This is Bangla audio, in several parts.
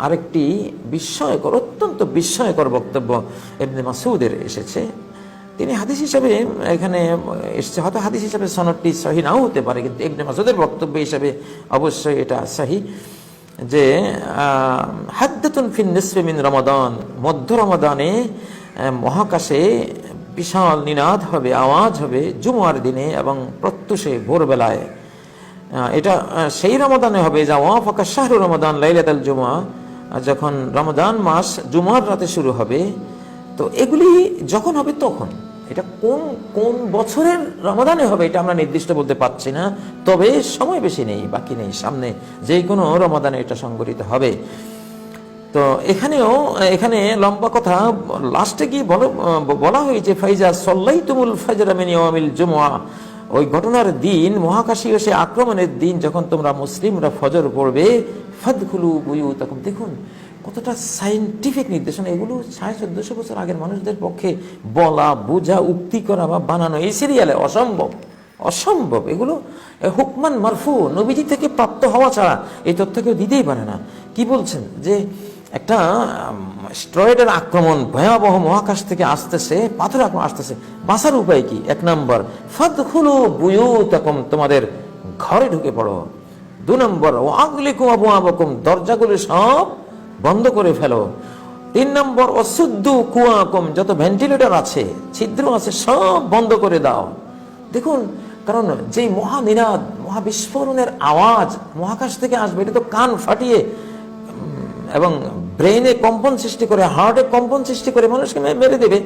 আরেকটি বিস্ময়কর, অত্যন্ত বিস্ময়কর বক্তব্য ইবনে মাসউদের এসেছে। তিনি হাদিস হিসাবে এখানে এসেছে, হয়তো হাদিস হিসাবে সনদটি সহিহ নাও হতে পারে, কিন্তু ইবনে মাসউদের বক্তব্য হিসাবে অবশ্যই এটা সহিহ যে হাদ্দাতুন ফিন নিসফি মিন রমাদান, মধ্য রমাদানে মহাকাশে বিশাল নিনাদ হবে, আওয়াজ হবে জুমার দিনে এবং প্রত্যুষে ভোরবেলায়। এটা সেই রমাদানে হবে যা ওয়াফাকা শাহরু রমাদান লাইলাতুল জুমআ, যখন রমাদান মাস জুমার রাতে শুরু হবে। তো এগুলি যখন হবে তখন, এটা কোন কোন বছরের রমাদানে হবে এটা আমরা নির্দিষ্ট বলতে পারছি না, তবে সময় বেশি নেই, বাকি নেই, সামনে যে কোনো রমাদানে এটা সংঘটিত হবে। তো এখানে লম্বা কথা, লাস্টে গিয়ে বলা হয়েছে ফাইজা সাল্লাইতুমুল ফাজরা মিন ইয়াউমিল জুমআ, ওই ঘটনার দিন, মহাকাশীয় সে আক্রমণের দিন যখন তোমরা মুসলিমরা ফজর পড়বে, ফাদখুলু বুয়ুতাকুম। দেখুন কতটা সায়েন্টিফিক নির্দেশনা, এগুলো 1450 বছর আগের মানুষদের পক্ষে বলা, বোঝা, উক্তি করা বা বানানো এই সিরিয়ালে অসম্ভব। এগুলো হুকমান মারফু, নবীজি থেকে প্রাপ্ত হওয়া ছাড়া এই তথ্য কেউ দিতেই পারে না। কি বলছেন যে একটা স্টেরয়েডের আক্রমণ ভয়াবহ মহাকাশ থেকে আসতেছে, পাথর আক্রমণ আসতেছে, বাঁচার উপায় কি? 1 নম্বর ফাদখুলু বুয়ুতাকুম, তোমাদের ঘরে ঢুকে পড়ো। 2 নম্বর ওয়াগলিকু আবওয়াবাকুম, দরজাগুলো সব বন্ধ করে ফেলো। 3 নম্বর ওয়াসুদ্দু কুয়াকুম, যত ভেন্টিলেটর আছে, ছিদ্র আছে, সব বন্ধ করে দাও। দেখুন, কারণ যেই মহানিনাদ, মহাবিস্ফোরণের আওয়াজ মহাকাশ থেকে আসবে, এটা তো কান ফাটিয়ে এবং ব্রেইনে কম্পন সৃষ্টি করে, হার্টে কম্পন সৃষ্টি করে মানুষকে মেরে দেবে।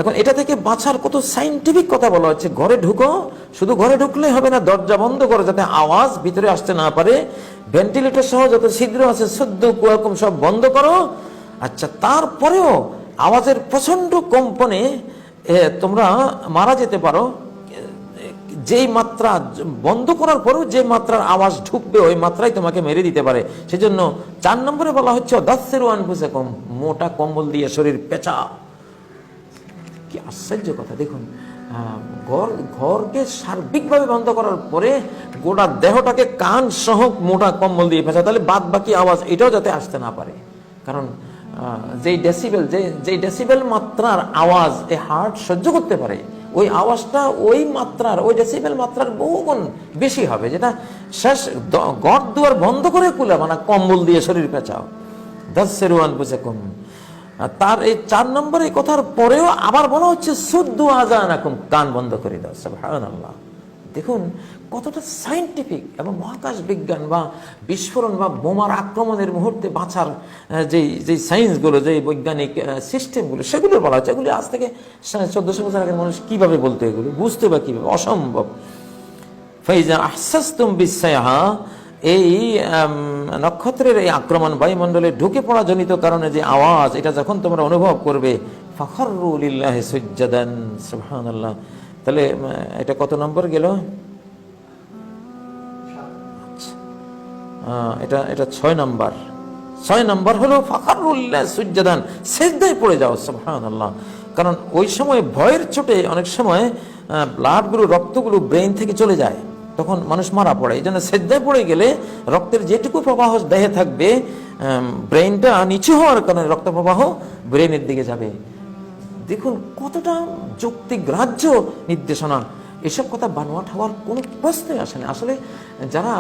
এখন এটা থেকে বাঁচার কত সাইন্টিফিক কথা বলা হচ্ছে। ঘরে ঢুকো, শুধু ঘরে ঢুকলে হবে না, দরজা বন্ধ করো যাতে আওয়াজ ভিতরে আসতে না পারে। ভেন্টিলেটর সহ যত ছিদ্র আছে, সদ্য কুয়াকুম, সব বন্ধ করো। আচ্ছা, তারপরেও আওয়াজের প্রচন্ড কম্পনে তোমরা মারা যেতে পারো। যেই মাত্রা বন্ধ করার পরেও যে মাত্রার আওয়াজ ঢুকবে, ওই মাত্রাই তোমাকে মেরে দিতে পারে। সেজন্য 4 নম্বরে বলা হচ্ছে দাসসিরু আনফুসাকুম, মোটা কম্বল দিয়ে শরীর পেঁচা। কি আশ্চর্য কথা! দেখুন, ঘরকে সার্বিকভাবে বন্ধ করার পরে গোটা দেহটাকে কান সহ মোটা কম্বল দিয়ে পেঁচা, তাহলে বাদ বাকি আওয়াজ এটাও যাতে আসতে না পারে। কারণ যেই ডেসিবেল মাত্রার আওয়াজ এই হার্ট সহ্য করতে পারে, ওই আওয়াজটা ওই মাত্রার, ওই ডেসিবেল মাত্রার বহুগুণ বেশি হবে, যেটা শেষ ঘর দুয়ার বন্ধ করে কুলাবা না, কম্বল দিয়ে শরীর পেঁচাও। দাসসিরু আনফুসাকুম। তার এই 4 নম্বর এই কথার পরেও আবার বলা হচ্ছে সুদ্দু আযানাকুম, কান বন্ধ করে দাও। সুবহানাল্লাহ! দেখুন কতটা সায়েন্টিফিক। এবং মহাকাশ বিজ্ঞান বা বিস্ফোরণ বা বোমার আক্রমণের মুহূর্তে বাঁচার যেই সায়েন্সগুলো, যে বৈজ্ঞানিক সিস্টেমগুলো, সেগুলো বলা হচ্ছে। এগুলি আজ থেকে 1400 বছর আগের মানুষ কিভাবে বলতো, এগুলো বুঝতে বা কিভাবে? অসম্ভব। ফাইজা আহসাসতুম বিসাইহা, এই নক্ষত্রের এই আক্রমণ, বায়ুমণ্ডলে ঢুকে পড়া জনিত কারণে যে আওয়াজ, এটা যখন তোমরা অনুভব করবে, ফাখরু লিল্লাহি সুজদান। সুবহানাল্লাহ! তাহলে এটা কত নম্বর গেল? এটা 6 নম্বর। 6 নম্বর হলো ফাখরু লিল্লাহি সুজদান, সিজদায় পড়ে যাও। সুবহানাল্লাহ! কারণ ওই সময় ভয়ের চোটে অনেক সময় ব্লাডগুলো, রক্তগুলো ব্রেইন থেকে চলে যায়, তখন মানুষ মারা পড়ে। এই জন্য সেজদায় পড়ে গেলে রক্তের যেটুকু প্রবাহ দেহে থাকবে, ব্রেইনটা নিচু হওয়ার কারণে রক্ত প্রবাহ ব্রেইনের দিকে যাবে। দেখুন কতটা যুক্তিগ্রাহ্য নির্দেশনা। এসব কথা বানোয়াট হওয়ার কোনো প্রশ্নই আসে না। আসলে যারা